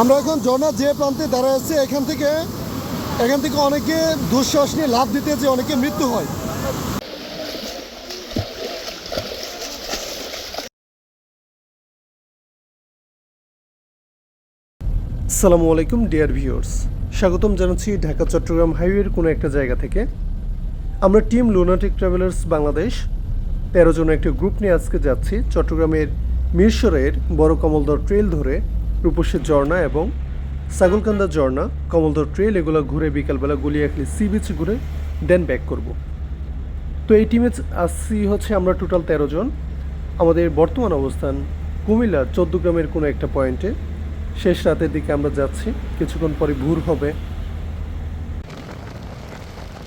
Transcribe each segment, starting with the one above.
আমরা এখন ঝর্ণার যে প্রান্তে দাঁড়ায় আছি এখান থেকে অনেকে দুঃশ্বাস নিয়ে লাফ দিতে যে অনেকে মৃত্যু হয়। আসসালামু আলাইকুম ডিয়ার ভিউয়ার্স, স্বাগতম জানাচ্ছি ঢাকা চট্টগ্রাম হাইওয়ের কোনো একটা জায়গা থেকে। আমরা টিম লুনাটিক ট্রাভেলার্স বাংলাদেশ 13 জন একটা গ্রুপ নিয়ে আজকে যাচ্ছি চট্টগ্রামের মিরসরাইয়ের বড় কমলদহ ট্রেল ধরে রূপসী ঝর্ণা এবং ছাগলকান্দা ঝর্ণা, কমলদহ ট্রেল এগুলো ঘুরে বিকালবেলা গুলিয়াখালী সি বিচ ঘুরে দেন ব্যাক করব। তো এই টিমে আসছি হচ্ছে আমরা টোটাল 13 জন। আমাদের বর্তমান অবস্থান কুমিল্লা 14 গ্রামের কোনো একটা পয়েন্টে। শেষ রাতের দিকে আমরা যাচ্ছি, কিছুক্ষণ পরে ভোর হবে।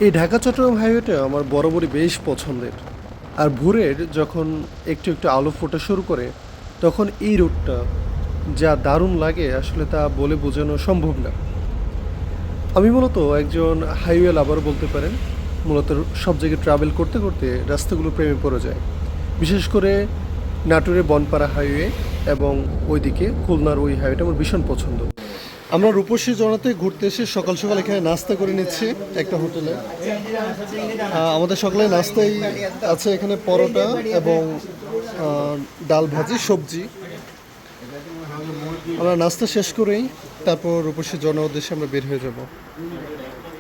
এই ঢাকা চট্টগ্রাম হাইওয়েটা আমার বরাবরই বেশ পছন্দের। আর ভোরের যখন একটু একটু আলো ফোটা শুরু করে তখন এই রোডটা যা দারুণ লাগে আসলে তা বলে বোঝানো সম্ভব না। আমি মূলত একজন হাইওয়ে লাভার বলতে পারেন। মূলত সব জায়গায় ট্রাভেল করতে করতে রাস্তাগুলো প্রেমে পড়ে যায়, বিশেষ করে নাটোরের বনপাড়া হাইওয়ে এবং ওইদিকে খুলনার ওই হাইওয়েটা আমার ভীষণ পছন্দ। আমরা রূপসী ঝর্ণাতে ঘুরতে এসে সকাল সকাল এখানে নাস্তা করে নিচ্ছি একটা হোটেলে। আমাদের সকালে নাস্তায় আছে এখানে পরোটা এবং ডাল ভাজি সবজি। আমরা নাস্তা শেষ করেই তারপর রূপসী ঝর্ণার উদ্দেশ্যে আমরা বের হয়ে যাব।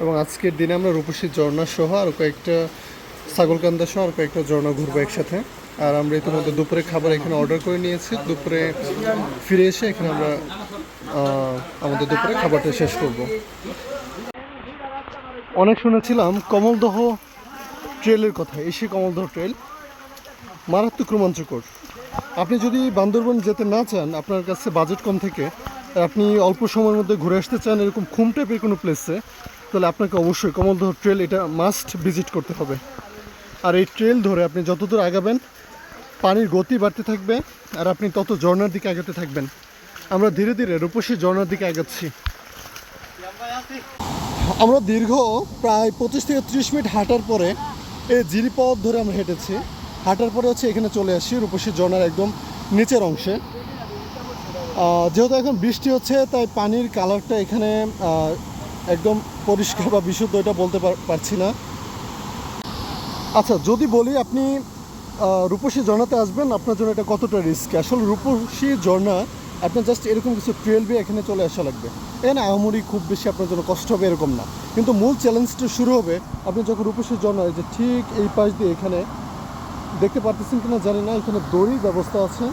এবং আজকের দিনে আমরা রূপসী ঝর্ণা সহ আর কয়েকটা ছাগলকান্দা সহ আর কয়েকটা ঝর্ণা ঘুরবো একসাথে। আর আমরা ইতিমধ্যে দুপুরে খাবার এখানে অর্ডার করে নিয়েছি। দুপুরে ফিরে এসে এখানে আমরা আমাদের দুপুরে খাবারটা শেষ করব। অনেক শুনেছিলাম কমলদহ ট্রেলের কথা, এসে কমলদহ ট্রেল মারাত্মক রোমাঞ্চকর। আপনি যদি বান্দরবন যেতে না চান, আপনার কাছে বাজেট কম থেকে আপনি অল্প সময়ের মধ্যে ঘুরে আসতে চান এরকম খুম টাইপের কোনো প্লেসে, তাহলে আপনাকে অবশ্যই কমলদহ ট্রেল এটা মাস্ট ভিজিট করতে হবে। আর এই ট্রেল ধরে আপনি যত দূর আগাবেন পানির গতি বাড়তে থাকবে আর আপনি তত ঝর্ণার দিকে আগাতে থাকবেন। আমরা ধীরে ধীরে রূপসী ঝর্ণার দিকে আগাচ্ছি। আমরা দীর্ঘ প্রায় 25 থেকে 30 মিনিট হাঁটার পরে এই জিরিপথ ধরে আমরা হেঁটেছি। হাঁটার পরে হচ্ছে এখানে চলে আসি রূপসী ঝর্ণার একদম নিচের অংশে। যেহেতু এখন বৃষ্টি হচ্ছে তাই পানির কালারটা এখানে একদম পরিষ্কার বা বিশুদ্ধ এটা বলতে পারছি না। আচ্ছা, যদি বলি আপনি রূপসী ঝর্ণাতে আসবেন, আপনার জন্য এটা কতটা রিস্ক? আসলে রূপসী ঝর্ণা আপনার জাস্ট এরকম কিছু ট্রেল দিয়ে এখানে চলে আসা লাগবে। এখানে আহামরি খুব বেশি আপনার জন্য কষ্ট হবে এরকম না, কিন্তু মূল চ্যালেঞ্জটা শুরু হবে আপনি যখন রূপসী ঝর্ণা যে ঠিক এই পাশ দিয়ে এখানে দেখতে পারতেছেন কিনা জানি না, এখানে দড়ির ব্যবস্থা আছে।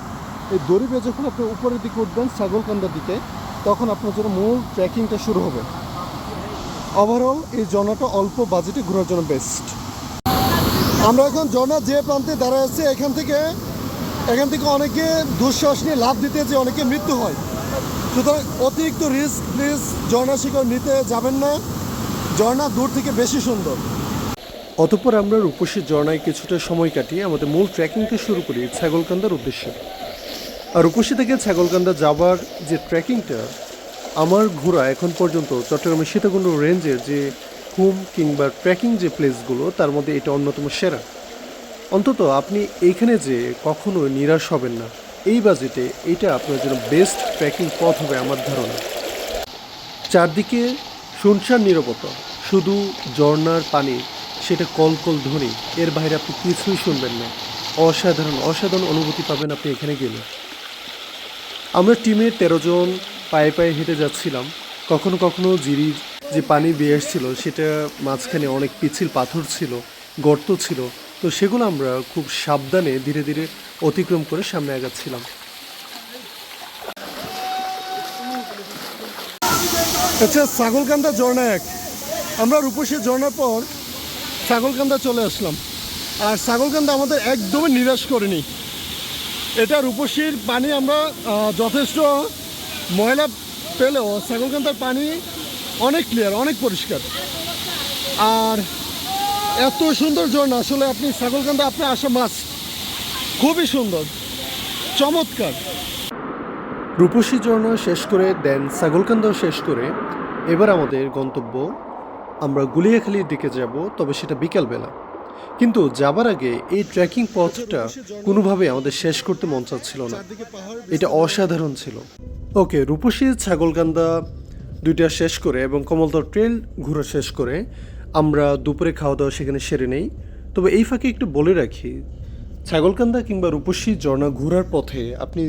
এই দড়ি বেয়ে যখন আপনি উপরের দিকে উঠবেন ছাগলকান্দার দিকে, তখন আপনার জন্য মূল ট্রেকিংটা শুরু হবে। ওভারঅল এই ঝর্ণাটা অল্প বাজেটে ঘোরার জন্য বেস্ট। আমরা এখন ঝর্ণার যে প্রান্তে দাঁড়ায় আছি এখান থেকে অনেকে দুঃশ্বাস নিয়ে লাফ দিতে যে অনেকে মৃত্যু হয়। সুতরাং অতিরিক্ত রিস্ক প্লিজ ঝর্ণা শিকার নিতে যাবেন না। ঝর্ণা দূর থেকে বেশি সুন্দর। অতঃপর আমরা রূপসী ঝর্ণায় কিছুটা সময় কাটিয়ে আমাদের মূল ট্রেকিংটা শুরু করি ছাগলকান্দার উদ্দেশ্যে। আর রূপসী থেকে ছাগলকান্দা যাবার যে ট্রেকিংটা আমার ঘোরা এখন পর্যন্ত চট্টগ্রামের সীতাকুণ্ড রেঞ্জের যে খুম কিংবা ট্রেকিং যে প্লেসগুলো তার মধ্যে এটা অন্যতম সেরা। অন্তত আপনি এইখানে যে কখনো নিরাশ হবেন না। এই বাজেটে এটা আপনার জন্য বেস্ট ট্রেকিং পথ হবে আমার ধারণা। চারদিকে শুনশান নীরবতা, শুধু ঝর্ণার পানি, সেটা কলকল ধ্বনি, এর বাইরে আপনি কিছুই শুনবেন না। অসাধারণ অনুভূতি পাবেন আপনি এখানে গেলে। আমরা টিমের 13 জন পায়ে পায়ে হেঁটে যাচ্ছিলাম। কখনো কখনো জিরির যে পানি বেয়ে আসছিল সেটা মাঝখানে অনেক পিচ্ছিল পাথর ছিল, গর্ত ছিল, তো সেগুলো আমরা খুব সাবধানে ধীরে ধীরে অতিক্রম করে সামনে আগাচ্ছিলাম। আচ্ছা, ছাগলকান্দা ঝর্ণা আমরা রূপসী ঝর্ণার পর ছাগলকান্দা চলে আসলাম। আর ছাগলকান্দা আমাদের একদমই নিরাশ করেনি। এটা রূপসীর পানি আমরা যথেষ্ট ময়লা পেলেও ছাগলকান্দার পানি অনেক ক্লিয়ার, অনেক পরিষ্কার। আর এত সুন্দর ঝর্ণা, আসলে আপনি ছাগলকান্দা আপনি আসা মাস্ট। খুবই সুন্দর, চমৎকার। রূপসী ঝর্ণা শেষ করে দেন ছাগলকান্দাও শেষ করে এবার আমাদের গন্তব্য আমরা গুলিয়াখালীর দিকে যাব, তবে সেটা বিকালবেলা। কিন্তু যাবার আগে এই ট্রেকিং পথটা কোনোভাবেই আমাদের শেষ করতে মন চাচ্ছিল না। এটা অসাধারণ ছিল। ওকে, রূপসী ছাগলকান্দা দুইটা শেষ করে এবং কমলতর ট্রেল ঘোরা শেষ করে আমরা দুপুরে খাওয়া দাওয়া সেখানে সেরে নেই। তবে এই ফাঁকে একটু বলে রাখি, ছাগলকান্দা কিংবা রূপসী ঝর্ণা ঘোরার পথে আপনি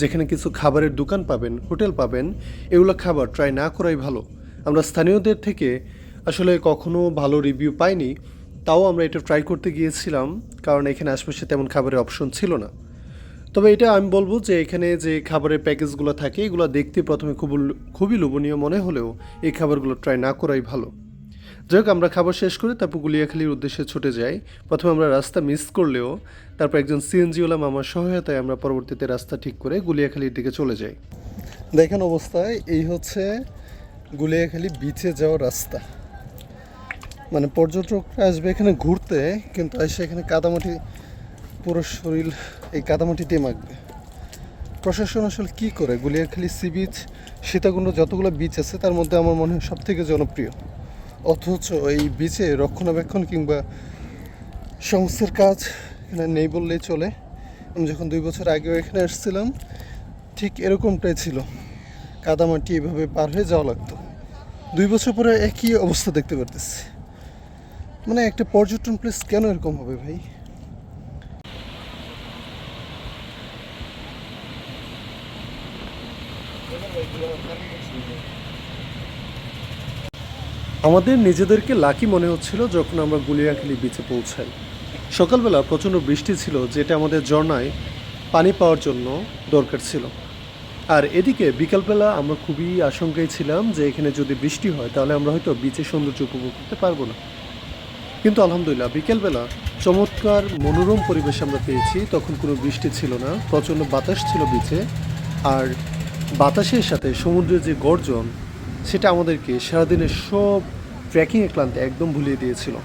যেখানে কিছু খাবারের দোকান পাবেন, হোটেল পাবেন, এগুলো খাবার ট্রাই না করাই ভালো। আমরা স্থানীয়দের থেকে আসলে কখনো ভালো রিভিউ পাইনি, তাও আমরা এটা ট্রাই করতে গিয়েছিলাম, কারণ এখানে আশপাশে তেমন খাবারের অপশন ছিল না। তবে এটা আমি বলবো যে এখানে যে খাবারের প্যাকেজগুলো থাকে এগুলো দেখতে প্রথমে খুবই লোভনীয় মনে হলেও এই খাবারগুলো ট্রাই না করাই ভালো। যাই হোক, আমরা খাবার শেষ করে তারপর গুলিয়াখালীর উদ্দেশ্যে ছুটে যাই। প্রথমে আমরা রাস্তা মিস করলেও তারপর একজন সিএনজিওয়ালা মামার সহায়তায় আমরা পরবর্তীতে রাস্তা ঠিক করে গুলিয়াখালীর দিকে চলে যাই। দেখেন অবস্থায় এই হচ্ছে গুলিয়াখালী বিচে যাওয়ার রাস্তা। মানে পর্যটকরা আসবে এখানে ঘুরতে, কিন্তু এসে এখানে কাদামাটি পুরো শরীর এই কাদামাটিতে মাখবে। প্রশাসন আসলে কী করে? গুলিয়াখালী সি বিচ, সীতাকুণ্ড যতগুলো বিচ আছে তার মধ্যে আমার মনে হয় সবথেকে জনপ্রিয়, অথচ এই বিচে রক্ষণাবেক্ষণ কিংবা সংস্থার কাজ এখানে নেই বললেই চলে। আমি যখন 2 বছর আগেও এখানে এসেছিলাম ঠিক এরকমটাই ছিল, কাদামাটি এভাবে পার হয়ে যাওয়া লাগতো। 2 বছর পরে একই অবস্থা দেখতে পারতেছি। মানে একটা পর্যটন প্লেস কেন এরকম হবে ভাই? আমাদের নিজেদেরকে লাকি মনে হচ্ছিল যখন আমরা গুলিয়াখালী বিচে পৌঁছাই। সকালবেলা প্রচণ্ড বৃষ্টি ছিল, যেটা আমাদের ঝর্ণায় পানি পাওয়ার জন্য দরকার ছিল। আর এদিকে বিকালবেলা আমরা খুবই আশঙ্কায় ছিলাম যে এখানে যদি বৃষ্টি হয় তাহলে আমরা হয়তো বিচের সৌন্দর্য উপভোগ করতে পারবো না। কিন্তু আলহামদুলিল্লাহ বিকেলবেলা চমৎকার মনোরম পরিবেশ আমরা পেয়েছি। তখন কোনো বৃষ্টি ছিল না, প্রচণ্ড বাতাস ছিল বিচে, আর বাতাসের সাথে সমুদ্রের যে গর্জন সেটা আমাদেরকে সারাদিনের সব ট্রেকিংয়ের ক্লান্তি একদম ভুলিয়ে দিয়েছিল।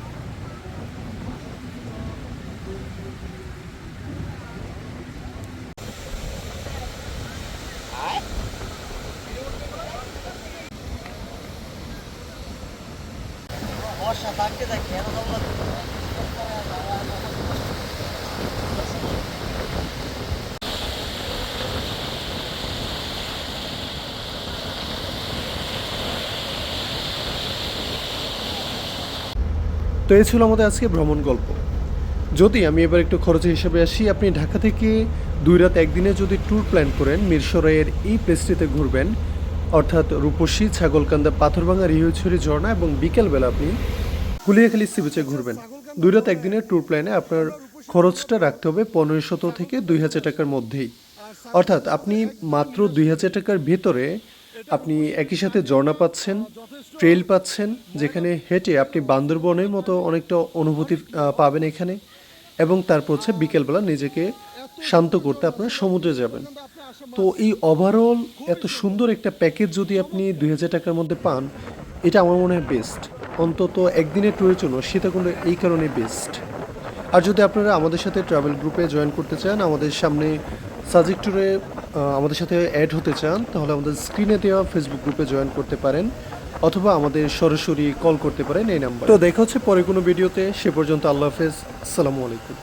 তো এই ছিল আমাদের আজকে ভ্রমণ গল্প। যদি আমি এবার একটু খরচের হিসাবে আসি, আপনি ঢাকা থেকে 2 রাত 1 দিনে যদি ট্যুর প্ল্যান করেন, মিরসরাইয়ের এই প্লেসটিতে ঘুরবেন, অর্থাৎ রূপসী, ছাগলকান্দা, পাথরভাঙা, রিহইছড়ি ঝর্ণা এবং বিকেলবেলা আপনি গুলিয়াখালী সি বিচে ঘুরবেন। 2 রাত 1 দিনের ট্যুর প্ল্যানে আপনার খরচটা রাখতে হবে 1500 থেকে 2000 টাকার মধ্যেই। অর্থাৎ আপনি মাত্র 2000 টাকার ভেতরে আপনি একই সাথে ঝর্ণা পাচ্ছেন, ট্রেল পাচ্ছেন, যেখানে হেঁটে আপনি বান্দরবনের মতো অনেকটা অনুভূতি পাবেন এখানে, এবং তারপর হচ্ছে বিকেলবেলা নিজেকে শান্ত করতে আপনার সমুদ্রে যাবেন। তো এই ওভারঅল এত সুন্দর একটা প্যাকেজ যদি আপনি 2000 টাকার মধ্যে পান, এটা আমার মনে হয় বেস্ট। অন্তত একদিনের ট্যুরের জন্য সীতাকুণ্ড এই কারণে বেস্ট। আর যদি আপনারা আমাদের সাথে ট্রাভেল গ্রুপে জয়েন করতে চান, আমাদের সামনে সাজেক্ট ট্যুরে আমাদের সাথে অ্যাড হতে চান, তাহলে আমাদের স্ক্রিনে দেওয়া ফেসবুক গ্রুপে জয়েন করতে পারেন, অথবা আমাদের সরাসরি কল করতে পারেন এই নাম্বার। তো দেখা হচ্ছে পরে কোনো ভিডিওতে। সে পর্যন্ত আল্লাহ হাফেজ, আসসালামু আলাইকুম।